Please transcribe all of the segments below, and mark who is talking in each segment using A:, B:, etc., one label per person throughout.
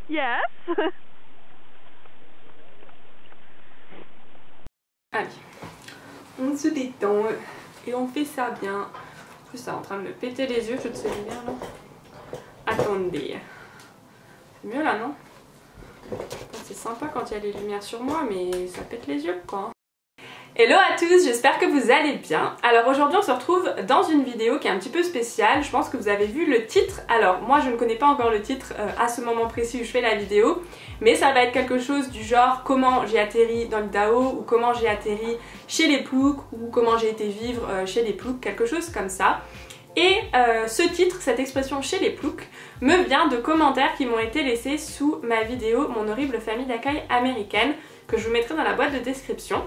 A: Yes.
B: Allez, on se détend et on fait ça bien. En plus, ça est en train de me péter les yeux, je te sais bien, non? Attendez. C'est mieux là, non? C'est sympa quand il y a les lumières sur moi, mais ça pète les yeux, quoi. Hello à tous, j'espère que vous allez bien. Alors aujourd'hui on se retrouve dans une vidéo qui est un petit peu spéciale. Je pense que vous avez vu le titre. Alors moi je ne connais pas encore le titre à ce moment précis où je fais la vidéo, mais ça va être quelque chose du genre comment j'ai atterri dans l'Idaho, ou comment j'ai atterri chez les Ploucs, ou comment j'ai été vivre chez les Ploucs, quelque chose comme ça. Et ce titre, cette expression chez les Ploucs, me vient de commentaires qui m'ont été laissés sous ma vidéo Mon horrible famille d'accueil américaine, que je vous mettrai dans la boîte de description.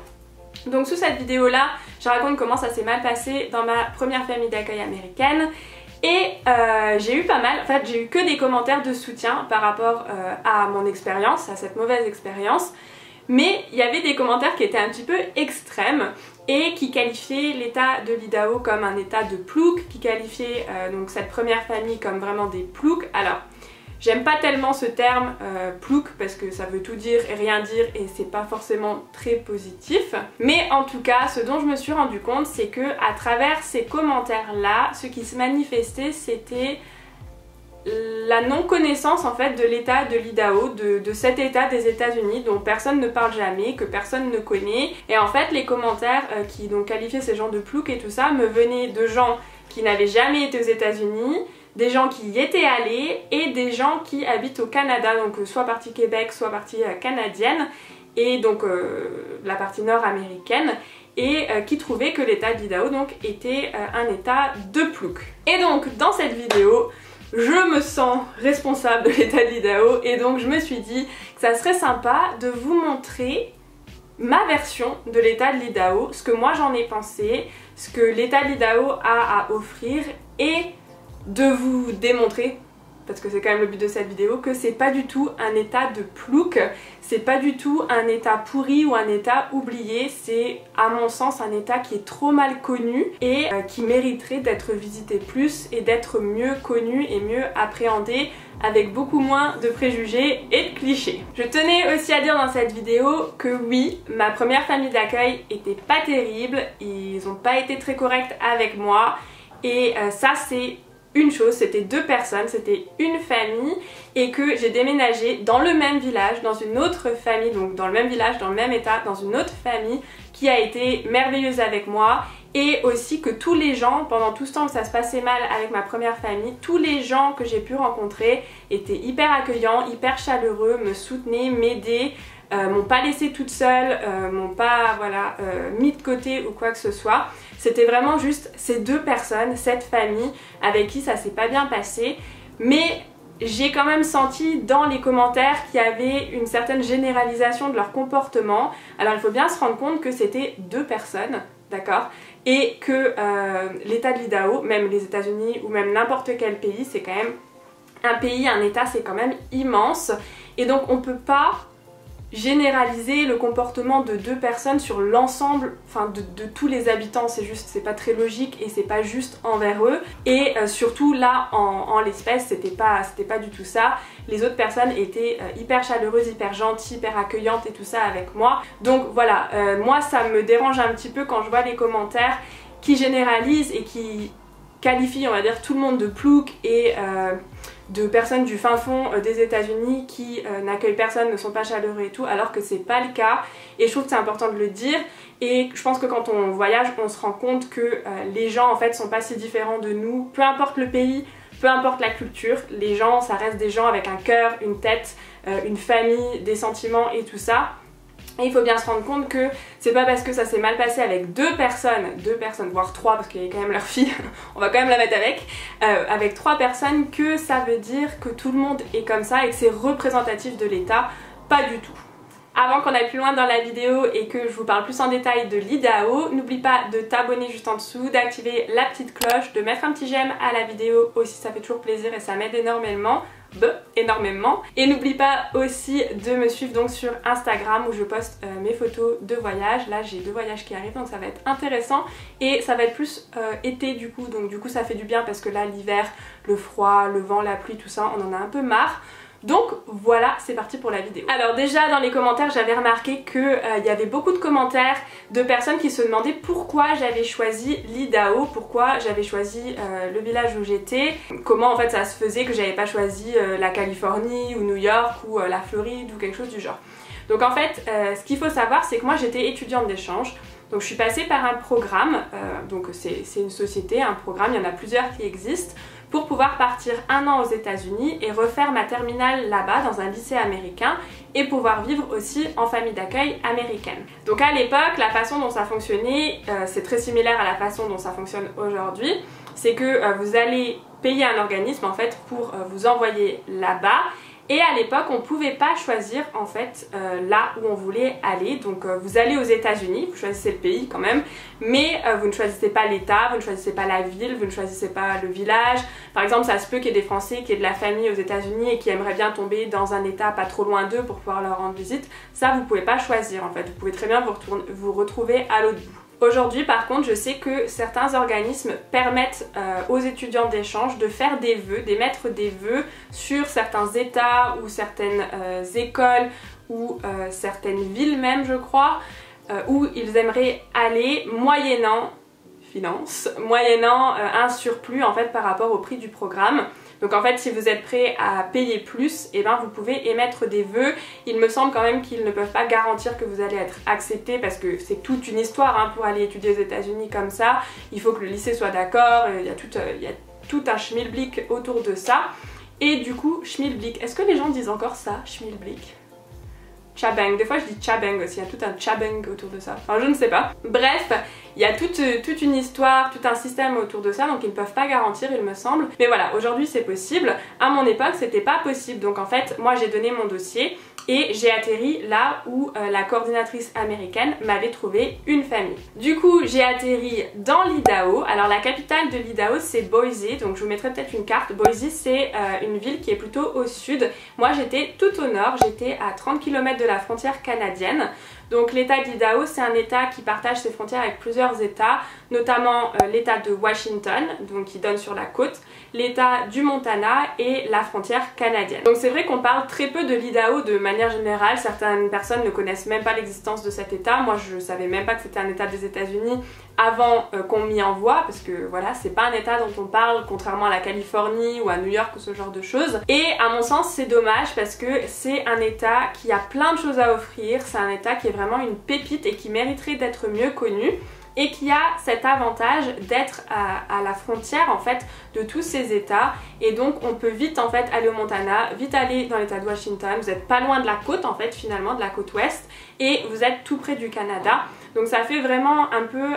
B: Donc sous cette vidéo là, je raconte comment ça s'est mal passé dans ma première famille d'accueil américaine. Et j'ai eu pas mal, en fait j'ai eu que des commentaires de soutien par rapport à mon expérience, à cette mauvaise expérience. Mais il y avait des commentaires qui étaient un petit peu extrêmes et qui qualifiaient l'état de l'Idaho comme un état de plouc, qui qualifiaient donc cette première famille comme vraiment des ploucs. Alors, j'aime pas tellement ce terme plouc parce que ça veut tout dire et rien dire et c'est pas forcément très positif. Mais en tout cas, ce dont je me suis rendu compte, c'est que à travers ces commentaires-là, ce qui se manifestait, c'était la non-connaissance en fait de l'état de l'Idaho, de cet état des États-Unis dont personne ne parle jamais, que personne ne connaît. Et en fait, les commentaires qui donc qualifiaient ces gens de ploucs et tout ça me venaient de gens qui n'avaient jamais été aux États-Unis, des gens qui y étaient allés et des gens qui habitent au Canada, donc soit partie Québec, soit partie canadienne, et donc la partie nord-américaine, et qui trouvaient que l'état de l'Idaho donc était un état de plouc. Et donc dans cette vidéo, je me sens responsable de l'état de l'Idaho et donc je me suis dit que ça serait sympa de vous montrer ma version de l'état de l'Idaho, ce que moi j'en ai pensé, ce que l'état de l'Idaho a à offrir, et de vous démontrer, parce que c'est quand même le but de cette vidéo, que c'est pas du tout un état de plouc, c'est pas du tout un état pourri ou un état oublié, c'est à mon sens un état qui est trop mal connu et qui mériterait d'être visité plus et d'être mieux connu et mieux appréhendé avec beaucoup moins de préjugés et de clichés. Je tenais aussi à dire dans cette vidéo que oui, ma première famille d'accueil était pas terrible, ils ont pas été très corrects avec moi et ça c'est une chose, c'était deux personnes, c'était une famille, et que j'ai déménagé dans le même village, dans une autre famille, donc dans le même village, dans le même état, dans une autre famille qui a été merveilleuse avec moi, et aussi que tous les gens, pendant tout ce temps où ça se passait mal avec ma première famille, tous les gens que j'ai pu rencontrer étaient hyper accueillants, hyper chaleureux, me soutenaient, m'aidaient, m'ont pas laissée toute seule, m'ont pas voilà, mis de côté ou quoi que ce soit. C'était vraiment juste ces deux personnes, cette famille avec qui ça s'est pas bien passé, mais j'ai quand même senti dans les commentaires qu'il y avait une certaine généralisation de leur comportement. Alors il faut bien se rendre compte que c'était deux personnes, d'accord, et que l'état de l'Idaho, même les États-Unis ou même n'importe quel pays, c'est quand même un pays, un état, c'est quand même immense, et donc on peut pas généraliser le comportement de deux personnes sur l'ensemble, enfin de tous les habitants, c'est juste, c'est pas très logique et c'est pas juste envers eux. Et surtout là en l'espèce c'était pas du tout ça. Les autres personnes étaient hyper chaleureuses, hyper gentilles, hyper accueillantes et tout ça avec moi. Donc voilà, moi ça me dérange un petit peu quand je vois les commentaires qui généralisent et qui qualifient, on va dire, tout le monde de plouc et de personnes du fin fond des États-Unis qui n'accueillent personne, ne sont pas chaleureux et tout, alors que c'est pas le cas. Et je trouve que c'est important de le dire. Et je pense que quand on voyage, on se rend compte que les gens en fait sont pas si différents de nous. Peu importe le pays, peu importe la culture, les gens, ça reste des gens avec un cœur, une tête, une famille, des sentiments et tout ça. Et il faut bien se rendre compte que c'est pas parce que ça s'est mal passé avec deux personnes, voire trois parce qu'il y a quand même leur fille, on va quand même la mettre avec trois personnes, que ça veut dire que tout le monde est comme ça et que c'est représentatif de l'État, pas du tout. Avant qu'on aille plus loin dans la vidéo et que je vous parle plus en détail de l'Idaho, n'oublie pas de t'abonner juste en dessous, d'activer la petite cloche, de mettre un petit j'aime à la vidéo aussi, ça fait toujours plaisir et ça m'aide énormément. Et n'oublie pas aussi de me suivre donc sur Instagram où je poste mes photos de voyage. Là j'ai deux voyages qui arrivent donc ça va être intéressant et ça va être plus été du coup, donc du coup ça fait du bien parce que là l'hiver, le froid, le vent, la pluie, tout ça, on en a un peu marre. Donc voilà, c'est parti pour la vidéo. Alors déjà dans les commentaires j'avais remarqué qu'il y avait beaucoup de commentaires de personnes qui se demandaient pourquoi j'avais choisi l'Idaho, pourquoi j'avais choisi le village où j'étais, comment en fait ça se faisait que j'avais pas choisi la Californie ou New York ou la Floride ou quelque chose du genre. Donc en fait ce qu'il faut savoir c'est que moi j'étais étudiante d'échange. Donc je suis passée par un programme, donc c'est une société, un programme, il y en a plusieurs qui existent, pour pouvoir partir 1 an aux États-Unis et refaire ma terminale là-bas dans un lycée américain et pouvoir vivre aussi en famille d'accueil américaine. Donc à l'époque, la façon dont ça fonctionnait, c'est très similaire à la façon dont ça fonctionne aujourd'hui, c'est que vous allez payer un organisme en fait pour vous envoyer là-bas. Et à l'époque, on ne pouvait pas choisir en fait là où on voulait aller. Donc vous allez aux États-Unis, vous choisissez le pays quand même, mais vous ne choisissez pas l'État, vous ne choisissez pas la ville, vous ne choisissez pas le village. Par exemple, ça se peut qu'il y ait des Français qui aient de la famille aux États-Unis et qui aimeraient bien tomber dans un État pas trop loin d'eux pour pouvoir leur rendre visite. Ça, vous ne pouvez pas choisir en fait. Vous pouvez très bien vous retrouver à l'autre bout. Aujourd'hui par contre je sais que certains organismes permettent aux étudiants d'échange de faire des vœux, d'émettre des vœux sur certains états ou certaines écoles ou certaines villes même je crois, où ils aimeraient aller moyennant finances, moyennant un surplus en fait par rapport au prix du programme. Donc en fait si vous êtes prêt à payer plus, et ben vous pouvez émettre des vœux. Il me semble quand même qu'ils ne peuvent pas garantir que vous allez être accepté parce que c'est toute une histoire hein, pour aller étudier aux États-Unis comme ça. Il faut que le lycée soit d'accord, il y a tout un schmilblick autour de ça. Et du coup, schmilblick, est-ce que les gens disent encore ça, schmilblick? Chabang, des fois je dis chabang aussi, il y a tout un chabang autour de ça, enfin je ne sais pas. Bref, il y a toute une histoire, tout un système autour de ça, donc ils ne peuvent pas garantir il me semble. Mais voilà, aujourd'hui c'est possible, à mon époque c'était pas possible, donc en fait moi j'ai donné mon dossier et j'ai atterri là où la coordinatrice américaine m'avait trouvé une famille. Du coup j'ai atterri dans l'Idaho. Alors la capitale de l'Idaho c'est Boise, donc je vous mettrai peut-être une carte. Boise c'est une ville qui est plutôt au sud. Moi j'étais tout au nord, j'étais à 30 km de la frontière canadienne. Donc l'état d'Idaho c'est un état qui partage ses frontières avec plusieurs états, notamment l'état de Washington, donc qui donne sur la côte, l'état du Montana et la frontière canadienne. Donc c'est vrai qu'on parle très peu de l'Idaho de manière générale, certaines personnes ne connaissent même pas l'existence de cet état. Moi je savais même pas que c'était un état des États-Unis avant qu'on m'y envoie, parce que voilà, c'est pas un état dont on parle contrairement à la Californie ou à New York ou ce genre de choses. Et à mon sens c'est dommage parce que c'est un état qui a plein de choses à offrir, c'est un état qui est vraiment une pépite et qui mériterait d'être mieux connu et qui a cet avantage d'être à la frontière en fait de tous ces états, et donc on peut vite en fait aller au Montana, vite aller dans l'état de Washington, vous êtes pas loin de la côte en fait finalement, de la côte ouest, et vous êtes tout près du Canada. Donc ça fait vraiment un peu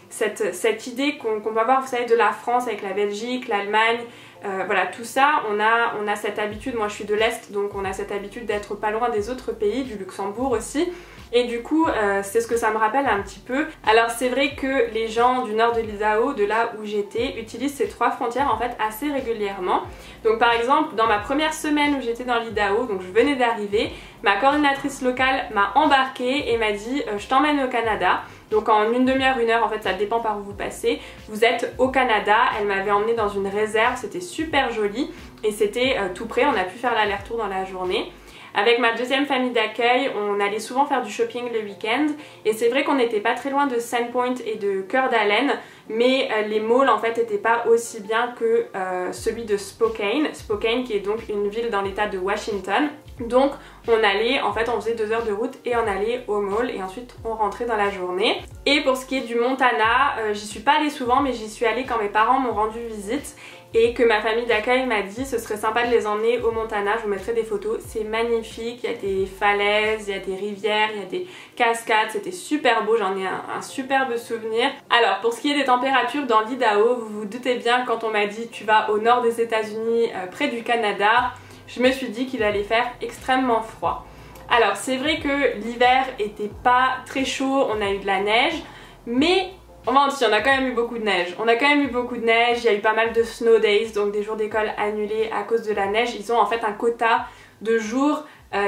B: cette idée qu'on peut avoir, vous savez, de la France avec la Belgique, l'Allemagne, voilà, tout ça, on a cette habitude, moi je suis de l'Est, donc on a cette habitude d'être pas loin des autres pays, du Luxembourg aussi. Et du coup, c'est ce que ça me rappelle un petit peu. Alors c'est vrai que les gens du nord de l'Idaho, de là où j'étais, utilisent ces 3 frontières en fait assez régulièrement. Donc par exemple, dans ma première semaine où j'étais dans l'Idaho, donc je venais d'arriver, ma coordinatrice locale m'a embarquée et m'a dit je t'emmène au Canada. Donc en une demi-heure, 1 heure, en fait ça dépend par où vous passez, vous êtes au Canada. Elle m'avait emmenée dans une réserve, c'était super joli et c'était tout près, on a pu faire l'aller-retour dans la journée. Avec ma deuxième famille d'accueil, on allait souvent faire du shopping le week-end et c'est vrai qu'on n'était pas très loin de Sandpoint et de Coeur d'Alene, mais les malls en fait n'étaient pas aussi bien que celui de Spokane. Spokane qui est donc une ville dans l'état de Washington. Donc on allait, en fait on faisait 2 heures de route et on allait au mall et ensuite on rentrait dans la journée. Et pour ce qui est du Montana, j'y suis pas allée souvent mais j'y suis allée quand mes parents m'ont rendu visite et que ma famille d'accueil m'a dit ce serait sympa de les emmener au Montana. Je vous mettrai des photos, c'est magnifique, il y a des falaises, il y a des rivières, il y a des cascades, c'était super beau, j'en ai un superbe souvenir. Alors pour ce qui est des températures dans l'Idaho, vous vous doutez bien quand on m'a dit tu vas au nord des États-Unis près du Canada, je me suis dit qu'il allait faire extrêmement froid. Alors c'est vrai que l'hiver était pas très chaud, on a eu de la neige, mais enfin si, on a quand même eu beaucoup de neige. On a quand même eu beaucoup de neige, il y a eu pas mal de snow days, donc des jours d'école annulés à cause de la neige. Ils ont en fait un quota de jours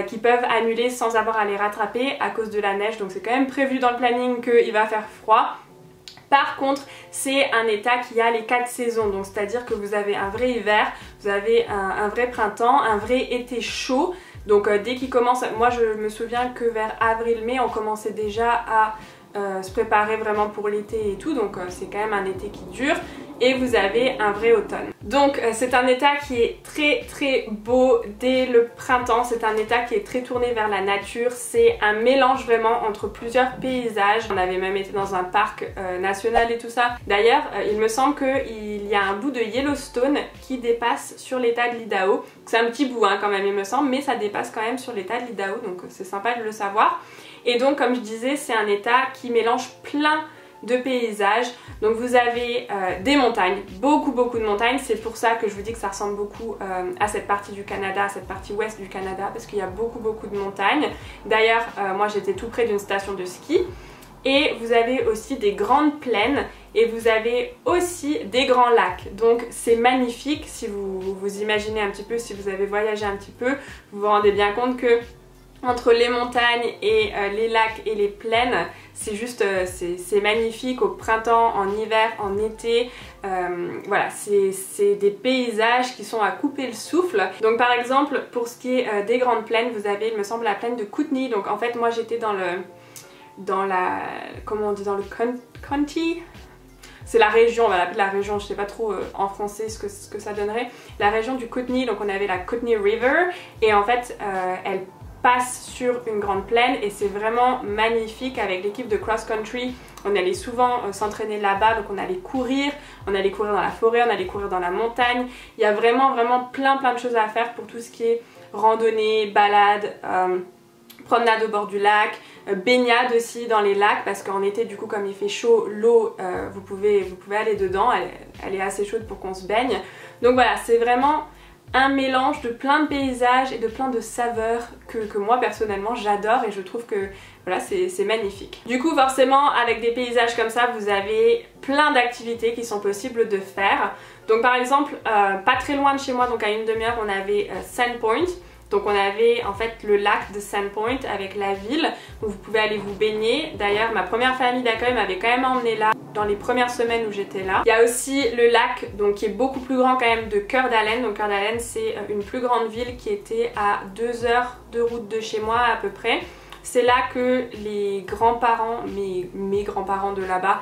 B: qu'ils peuvent annuler sans avoir à les rattraper à cause de la neige, donc c'est quand même prévu dans le planning qu'il va faire froid. Par contre, c'est un état qui a les 4 saisons, donc c'est-à-dire que vous avez un vrai hiver, vous avez un vrai printemps, un vrai été chaud. Donc dès qu'il commence, moi je me souviens que vers avril-mai, on commençait déjà à se préparer vraiment pour l'été et tout, donc c'est quand même un été qui dure. Et vous avez un vrai automne. Donc c'est un état qui est très très beau dès le printemps, c'est un état qui est très tourné vers la nature, c'est un mélange vraiment entre plusieurs paysages. On avait même été dans un parc national et tout ça. D'ailleurs il me semble qu'il y a un bout de Yellowstone qui dépasse sur l'état de l'Idaho. C'est un petit bout hein, quand même il me semble, mais ça dépasse quand même sur l'état de l'Idaho, donc c'est sympa de le savoir. Et donc comme je disais, c'est un état qui mélange plein de paysages. Donc vous avez des montagnes, beaucoup de montagnes, c'est pour ça que je vous dis que ça ressemble beaucoup à cette partie du Canada, à cette partie ouest du Canada, parce qu'il y a beaucoup de montagnes. D'ailleurs moi j'étais tout près d'une station de ski. Et vous avez aussi des grandes plaines et vous avez aussi des grands lacs. Donc c'est magnifique, si vous imaginez un petit peu, si vous avez voyagé un petit peu, vous vous rendez bien compte que entre les montagnes et les lacs et les plaines, c'est juste, c'est magnifique au printemps, en hiver, en été. Voilà, c'est des paysages qui sont à couper le souffle. Donc par exemple, pour ce qui est des grandes plaines, vous avez, il me semble, la plaine de Kootenay. Donc en fait, moi j'étais dans comment on dit, dans le county. C'est la région, on va l'appeler la région, je sais pas trop en français ce que ça donnerait. La région du Kootenay, donc on avait la Kootenay River et en fait elle passe sur une grande plaine et c'est vraiment magnifique. Avec l'équipe de cross country, on allait souvent s'entraîner là-bas, donc on allait courir dans la forêt, on allait courir dans la montagne. Il y a vraiment plein de choses à faire pour tout ce qui est randonnée, balade, promenade au bord du lac, baignade aussi dans les lacs, parce qu'en été du coup comme il fait chaud, l'eau vous pouvez aller dedans, elle est assez chaude pour qu'on se baigne. Donc voilà, c'est vraiment un mélange de plein de paysages et de plein de saveurs que moi personnellement j'adore et je trouve que voilà, c'est magnifique. Du coup forcément avec des paysages comme ça vous avez plein d'activités qui sont possibles de faire. Donc par exemple pas très loin de chez moi, donc à une demi-heure, on avait Sandpoint. Donc on avait en fait le lac de Sandpoint avec la ville où vous pouvez aller vous baigner. D'ailleurs ma première famille d'accueil m'avait quand même emmenée là dans les premières semaines où j'étais là. Il y a aussi le lac donc qui est beaucoup plus grand quand même de Coeur d'Alene. Donc Coeur d'Alene c'est une plus grande ville qui était à 2 heures de route de chez moi à peu près. C'est là que les grands-parents, mes grands-parents de là-bas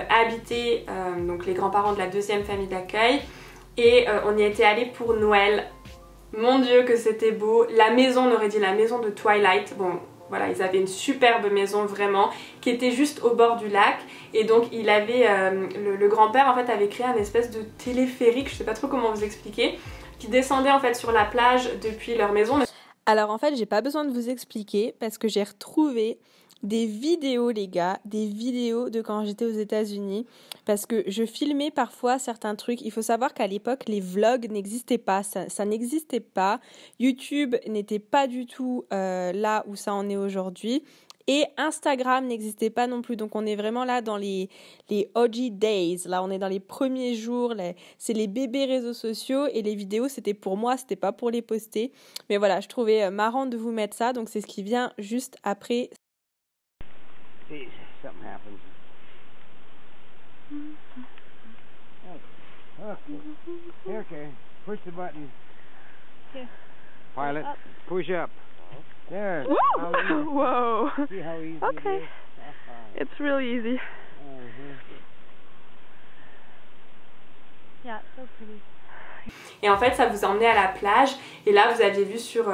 B: habitaient, donc les grands-parents de la deuxième famille d'accueil. Et on y était allés pour Noël. Mon dieu que c'était beau, la maison, on aurait dit la maison de Twilight. Bon voilà, ils avaient une superbe maison vraiment qui était juste au bord du lac et donc il avait, le grand-père en fait avait créé un espèce de téléphérique, je sais pas trop comment vous expliquer, qui descendait en fait sur la plage depuis leur maison.
A: Alors en fait j'ai pas besoin de vous expliquer parce que j'ai retrouvé des vidéos les gars, des vidéos de quand j'étais aux États-Unis parce que je filmais parfois certains trucs. Il faut savoir qu'à l'époque les vlogs n'existaient pas, ça n'existait pas. YouTube n'était pas du tout là où ça en est aujourd'hui. Et Instagram n'existait pas non plus, donc on est vraiment là dans les OG days, là on est dans les premiers jours, c'est les bébés réseaux sociaux et les vidéos c'était pour moi, c'était pas pour les poster. Mais voilà, je trouvais marrant de vous mettre ça, donc c'est ce qui vient juste après.
C: Jeez, something happens. Okay. Okay. Push the button.
D: Here.
C: Pilot,
D: Up.
C: push up. There.
D: Woo! Whoa.
C: See how easy
D: Okay.
C: it is?
D: It's really easy. Yeah, so pretty.
B: Et en fait ça vous emmenait à la plage et là vous aviez vu sur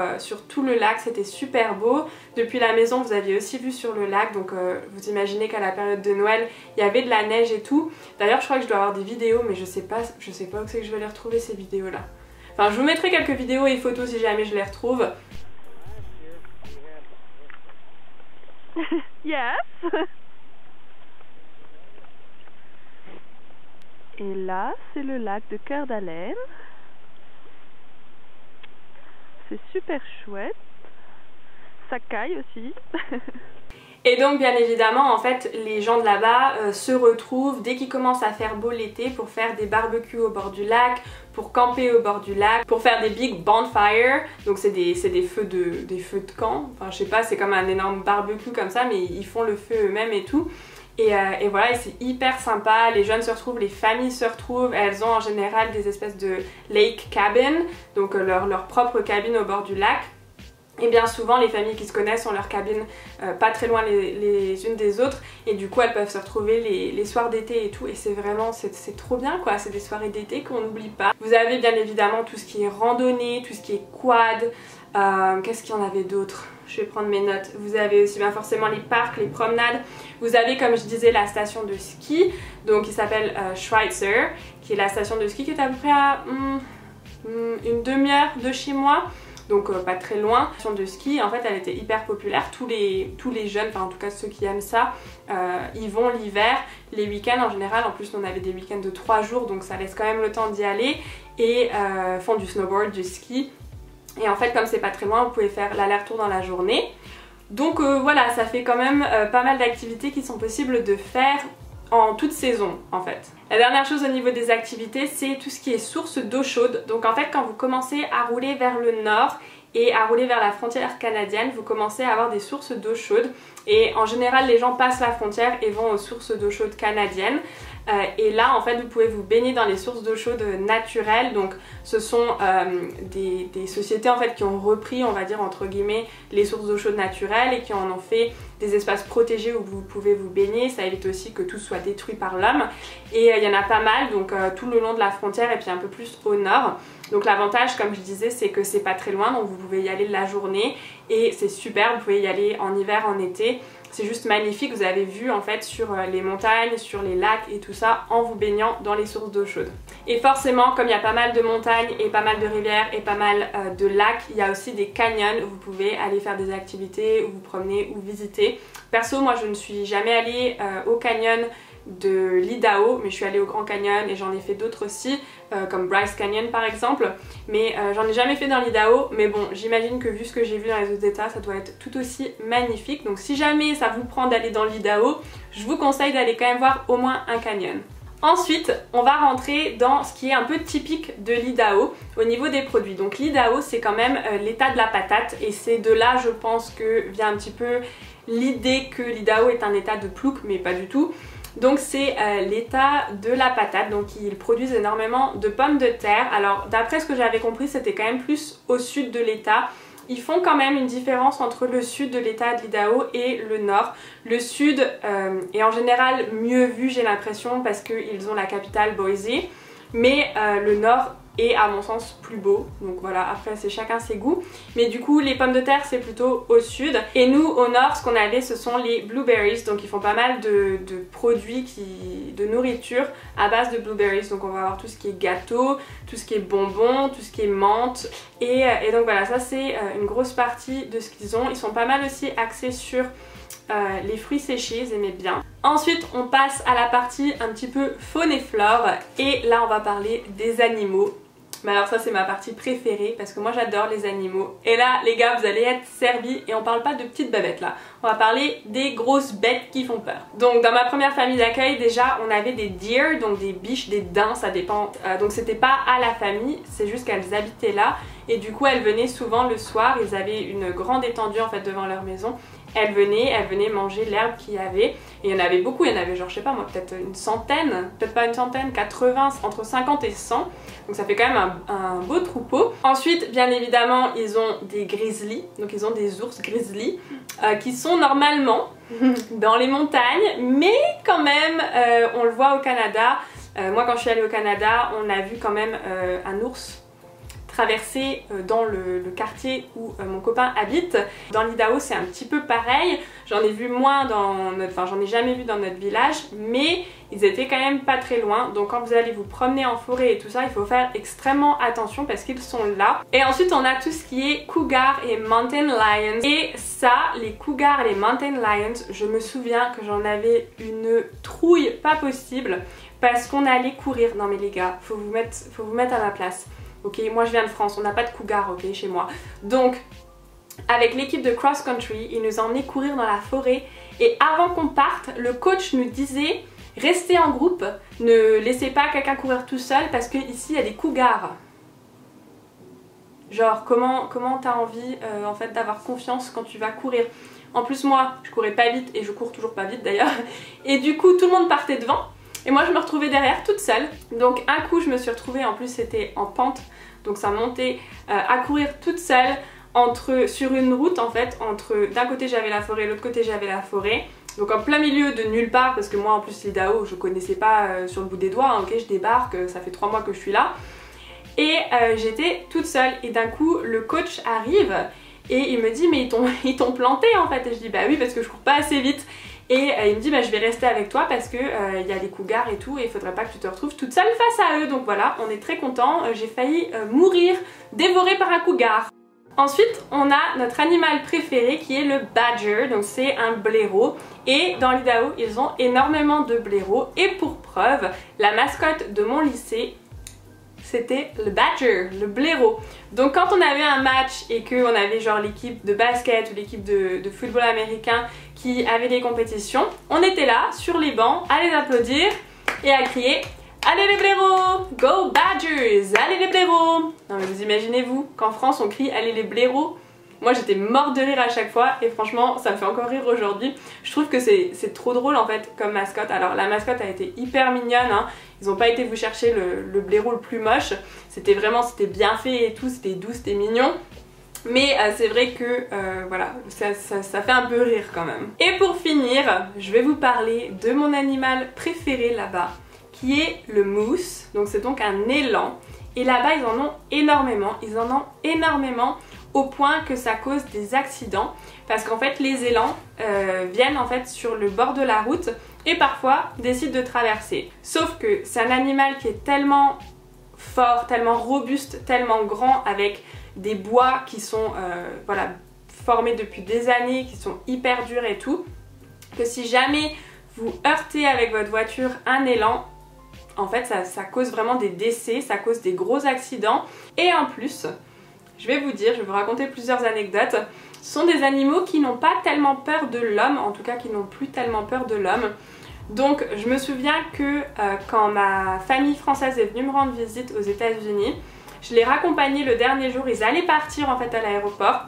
B: tout le lac, c'était super beau. Depuis la maison vous aviez aussi vu sur le lac, donc vous imaginez qu'à la période de Noël il y avait de la neige et tout. D'ailleurs je crois que je dois avoir des vidéos mais je sais pas où c'est que je vais les retrouver ces vidéos là. Enfin je vous mettrai quelques vidéos et photos si jamais je les retrouve.
D: Yes. Et là, c'est le lac de Coeur d'Alene. C'est super chouette. Ça caille aussi.
B: Et donc bien évidemment en fait les gens de là-bas se retrouvent dès qu'il commence à faire beau l'été pour faire des barbecues au bord du lac, pour camper au bord du lac, pour faire des big bonfires. Donc c'est des feux de camp, enfin je sais pas, c'est comme un énorme barbecue comme ça mais ils font le feu eux-mêmes et tout. Et voilà, et c'est hyper sympa, les jeunes se retrouvent, les familles se retrouvent, elles ont en général des espèces de lake cabin, donc leur propre cabine au bord du lac. Et bien souvent les familles qui se connaissent ont leur cabine pas très loin les unes des autres, et du coup elles peuvent se retrouver les soirs d'été et tout, et c'est vraiment, c'est trop bien quoi, c'est des soirées d'été qu'on n'oublie pas. Vous avez bien évidemment tout ce qui est randonnée, tout ce qui est quad, qu'est-ce qu'il y en avait d'autre? Je vais prendre mes notes. Vous avez aussi bien forcément les parcs, les promenades. Vous avez, comme je disais, la station de ski, donc qui s'appelle Schweitzer, qui est la station de ski qui est à peu près à une demi-heure de chez moi. Donc pas très loin. La station de ski, en fait, elle était hyper populaire. Tous les jeunes, enfin en tout cas ceux qui aiment ça, y vont l'hiver, les week-ends en général. En plus, on avait des week-ends de 3 jours, donc ça laisse quand même le temps d'y aller. Et font du snowboard, du ski. Et en fait, comme c'est pas très loin, vous pouvez faire l'aller-retour dans la journée. Donc voilà, ça fait quand même pas mal d'activités qui sont possibles de faire en toute saison en fait. La dernière chose au niveau des activités, c'est tout ce qui est source d'eau chaude. Donc en fait, quand vous commencez à rouler vers le nord et à rouler vers la frontière canadienne, vous commencez à avoir des sources d'eau chaude. Et en général, les gens passent la frontière et vont aux sources d'eau chaude canadiennes. Et là en fait vous pouvez vous baigner dans les sources d'eau chaude naturelles, donc ce sont des sociétés en fait qui ont repris, on va dire entre guillemets, les sources d'eau chaude naturelles et qui en ont fait des espaces protégés où vous pouvez vous baigner. Ça évite aussi que tout soit détruit par l'homme, et il y en a pas mal donc tout le long de la frontière et puis un peu plus au nord. Donc l'avantage, comme je disais, c'est que c'est pas très loin, donc vous pouvez y aller la journée et c'est super, vous pouvez y aller en hiver, en été. C'est juste magnifique, vous avez vu en fait sur les montagnes, sur les lacs et tout ça en vous baignant dans les sources d'eau chaude. Et forcément, comme il y a pas mal de montagnes et pas mal de rivières et pas mal de lacs, il y a aussi des canyons où vous pouvez aller faire des activités, où vous promener ou visiter. Perso, moi je ne suis jamais allée au canyon de l'Idaho, mais je suis allée au Grand Canyon et j'en ai fait d'autres aussi, comme Bryce Canyon par exemple, mais j'en ai jamais fait dans l'Idaho. Mais bon, j'imagine que vu ce que j'ai vu dans les autres états, ça doit être tout aussi magnifique. Donc si jamais ça vous prend d'aller dans l'Idaho, je vous conseille d'aller quand même voir au moins un canyon. Ensuite, on va rentrer dans ce qui est un peu typique de l'Idaho au niveau des produits. Donc l'Idaho, c'est quand même l'état de la patate, et c'est de là, je pense, que vient un petit peu l'idée que l'Idaho est un état de plouc, mais pas du tout. Donc c'est l'état de la patate, donc ils produisent énormément de pommes de terre. Alors d'après ce que j'avais compris, c'était quand même plus au sud de l'état. Ils font quand même une différence entre le sud de l'état de l'Idaho et le nord. Le sud est en général mieux vu, j'ai l'impression, parce qu'ils ont la capitale Boise, mais le nord est à mon sens plus beau. Donc voilà, après c'est chacun ses goûts. Mais du coup les pommes de terre c'est plutôt au sud. Et nous au nord, ce qu'on avait, ce sont les blueberries. Donc ils font pas mal de produits, de nourriture à base de blueberries. Donc on va avoir tout ce qui est gâteau, tout ce qui est bonbons, tout ce qui est menthe. Et donc voilà, ça c'est une grosse partie de ce qu'ils ont. Ils sont pas mal aussi axés sur les fruits séchés, ils aimaient bien. Ensuite on passe à la partie un petit peu faune et flore, et là on va parler des animaux. Mais alors ça c'est ma partie préférée parce que moi j'adore les animaux. Et là les gars, vous allez être servis, et on parle pas de petites babettes là. On va parler des grosses bêtes qui font peur. Donc dans ma première famille d'accueil, déjà on avait des deer, donc des biches, des daims, ça dépend. Donc c'était pas à la famille, c'est juste qu'elles habitaient là. Et du coup elles venaient souvent le soir, ils avaient une grande étendue en fait devant leur maison. Elles venaient manger l'herbe qu'il y avait. Et il y en avait beaucoup, il y en avait genre je sais pas moi, peut-être une centaine, peut-être pas une centaine, 80, entre 50 et 100. Donc ça fait quand même un beau troupeau. Ensuite bien évidemment ils ont des grizzlies, donc ils ont des ours grizzlies qui sont normalement dans les montagnes, mais quand même on le voit au Canada. Moi quand je suis allée au Canada, on a vu quand même un ours traverser dans le quartier où mon copain habite. Dans l'Idaho c'est un petit peu pareil, j'en ai vu moins dans notre, enfin j'en ai jamais vu dans notre village, mais ils étaient quand même pas très loin. Donc quand vous allez vous promener en forêt et tout ça, il faut faire extrêmement attention parce qu'ils sont là. Et ensuite on a tout ce qui est cougar et mountain lions. Et ça, les cougars et les mountain lions, je me souviens que j'en avais une trouille pas possible parce qu'on allait courir. Non mais les gars, faut vous mettre à ma place. Ok, moi je viens de France, on n'a pas de cougar, ok, chez moi. Donc, avec l'équipe de cross country, ils nous emmenaient courir dans la forêt. Et avant qu'on parte, le coach nous disait restez en groupe, ne laissez pas quelqu'un courir tout seul parce que ici il y a des cougars. Genre, comment t'as envie en fait d'avoir confiance quand tu vas courir? En plus moi je courais pas vite et je cours toujours pas vite d'ailleurs. Et du coup tout le monde partait devant et moi je me retrouvais derrière toute seule. Donc un coup je me suis retrouvée, en plus c'était en pente, donc ça montait, à courir toute seule sur une route en fait, d'un côté j'avais la forêt, de l'autre côté j'avais la forêt. Donc en plein milieu de nulle part, parce que moi en plus l'Idaho je connaissais pas sur le bout des doigts, hein, ok, je débarque, ça fait 3 mois que je suis là. Et j'étais toute seule et d'un coup le coach arrive et il me dit mais ils t'ont planté en fait. Et je dis bah oui parce que je cours pas assez vite. Et il me dit bah je vais rester avec toi parce que y a les cougars et tout et il faudrait pas que tu te retrouves toute seule face à eux. Donc voilà, on est très contents, j'ai failli mourir dévorée par un cougar. Ensuite, on a notre animal préféré qui est le badger, donc c'est un blaireau. Et dans l'Idaho, ils ont énormément de blaireaux. Et pour preuve, la mascotte de mon lycée, c'était le badger, le blaireau. Donc quand on avait un match et qu'on avait genre l'équipe de basket ou l'équipe de football américain qui avait des compétitions, on était là, sur les bancs, à les applaudir et à crier allez les blaireaux, go Badgers, allez les blaireaux. Non mais vous imaginez-vous qu'en France on crie allez les blaireaux? Moi j'étais morte de rire à chaque fois et franchement ça me fait encore rire aujourd'hui. Je trouve que c'est trop drôle en fait comme mascotte. Alors la mascotte a été hyper mignonne, hein. Ils n'ont pas été vous chercher le blaireau le plus moche. C'était bien fait et tout, c'était doux, c'était mignon. Mais c'est vrai que voilà, ça fait un peu rire quand même. Et pour finir, je vais vous parler de mon animal préféré là-bas, qui est le moose. Donc c'est donc un élan. Et là-bas ils en ont énormément au point que ça cause des accidents. Parce qu'en fait les élans viennent en fait sur le bord de la route et parfois décident de traverser. Sauf que c'est un animal qui est tellement fort, tellement robuste, tellement grand, avec des bois qui sont voilà, formés depuis des années, qui sont hyper durs et tout, que si jamais vous heurtez avec votre voiture un élan, en fait ça cause vraiment des décès, ça cause des gros accidents. Et en plus, je vais vous raconter plusieurs anecdotes. Ce sont des animaux qui n'ont pas tellement peur de l'homme, en tout cas qui n'ont plus tellement peur de l'homme. Donc je me souviens que quand ma famille française est venue me rendre visite aux États-Unis, je les raccompagnais le dernier jour, ils allaient partir en fait à l'aéroport.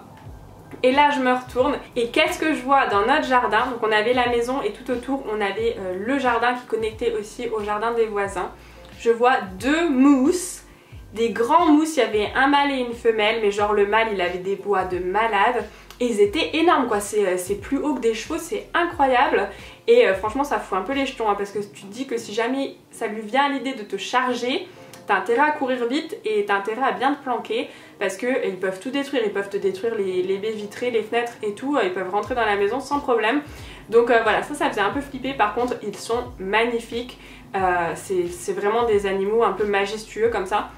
B: Et là je me retourne et qu'est-ce que je vois dans notre jardin? Donc on avait la maison et tout autour on avait le jardin qui connectait aussi au jardin des voisins. Je vois 2 mousses, des grands mousses, il y avait un mâle et une femelle, mais genre le mâle il avait des bois de malade. Et ils étaient énormes quoi, c'est plus haut que des chevaux, c'est incroyable. Et franchement ça fout un peu les jetons hein, parce que tu te dis que si jamais ça lui vient à l'idée de te charger, t'as intérêt à courir vite et t'as intérêt à bien te planquer parce qu'ils peuvent tout détruire, ils peuvent te détruire les baies vitrées, les fenêtres et tout, ils peuvent rentrer dans la maison sans problème. Donc voilà, ça faisait un peu flipper. Par contre ils sont magnifiques, c'est vraiment des animaux un peu majestueux comme ça.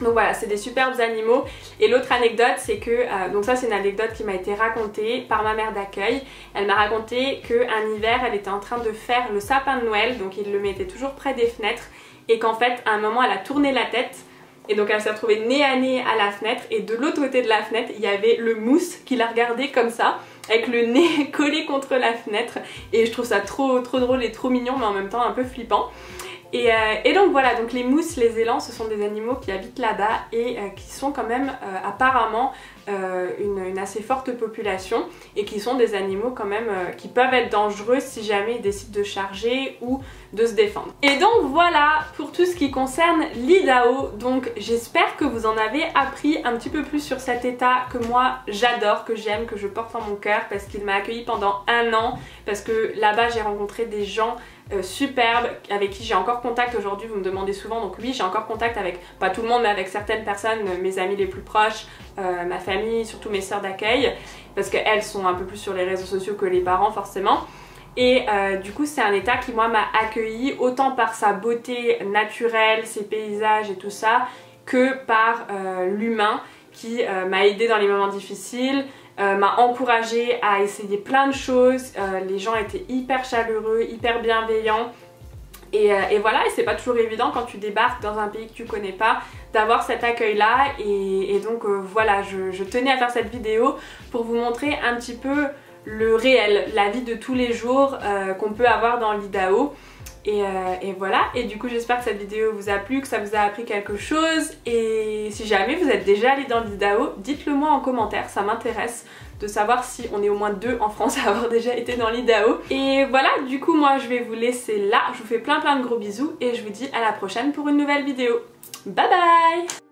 B: Donc voilà, c'est des superbes animaux. Et l'autre anecdote, c'est que, donc ça c'est une anecdote qui m'a été racontée par ma mère d'accueil. Elle m'a raconté qu'un hiver, elle était en train de faire le sapin de Noël, donc il le mettait toujours près des fenêtres. Et qu'en fait, à un moment, elle a tourné la tête. Et donc elle s'est retrouvée nez à nez à la fenêtre. Et de l'autre côté de la fenêtre, il y avait le mousse qui la regardait comme ça, avec le nez collé contre la fenêtre. Et je trouve ça trop drôle et trop mignon, mais en même temps un peu flippant. Et donc voilà, donc les mousses, les élans, ce sont des animaux qui habitent là-bas et qui sont quand même apparemment une assez forte population et qui sont des animaux quand même qui peuvent être dangereux si jamais ils décident de charger ou de se défendre. Et donc voilà pour tout ce qui concerne l'Idaho. Donc j'espère que vous en avez appris un petit peu plus sur cet état que moi j'adore, que j'aime, que je porte en mon cœur parce qu'il m'a accueilli pendant 1 an, parce que là-bas j'ai rencontré des gens superbes avec qui j'ai encore contact aujourd'hui. Vous me demandez souvent, donc oui j'ai encore contact avec, pas tout le monde mais avec certaines personnes, mes amis les plus proches, ma famille, surtout mes sœurs d'accueil, parce qu'elles sont un peu plus sur les réseaux sociaux que les parents forcément. Et du coup c'est un état qui moi m'a accueilli autant par sa beauté naturelle, ses paysages et tout ça, que par l'humain qui m'a aidé dans les moments difficiles, m'a encouragée à essayer plein de choses. Les gens étaient hyper chaleureux, hyper bienveillants. Et voilà, et c'est pas toujours évident quand tu débarques dans un pays que tu connais pas d'avoir cet accueil là. Et donc voilà, je tenais à faire cette vidéo pour vous montrer un petit peu le réel, la vie de tous les jours qu'on peut avoir dans l'Idaho. Et voilà, et du coup j'espère que cette vidéo vous a plu, que ça vous a appris quelque chose. Et si jamais vous êtes déjà allé dans l'Idaho, dites-le moi en commentaire, ça m'intéresse de savoir si on est au moins 2 en France à avoir déjà été dans l'Idaho. Et voilà, du coup moi je vais vous laisser là, je vous fais plein de gros bisous et je vous dis à la prochaine pour une nouvelle vidéo. Bye bye!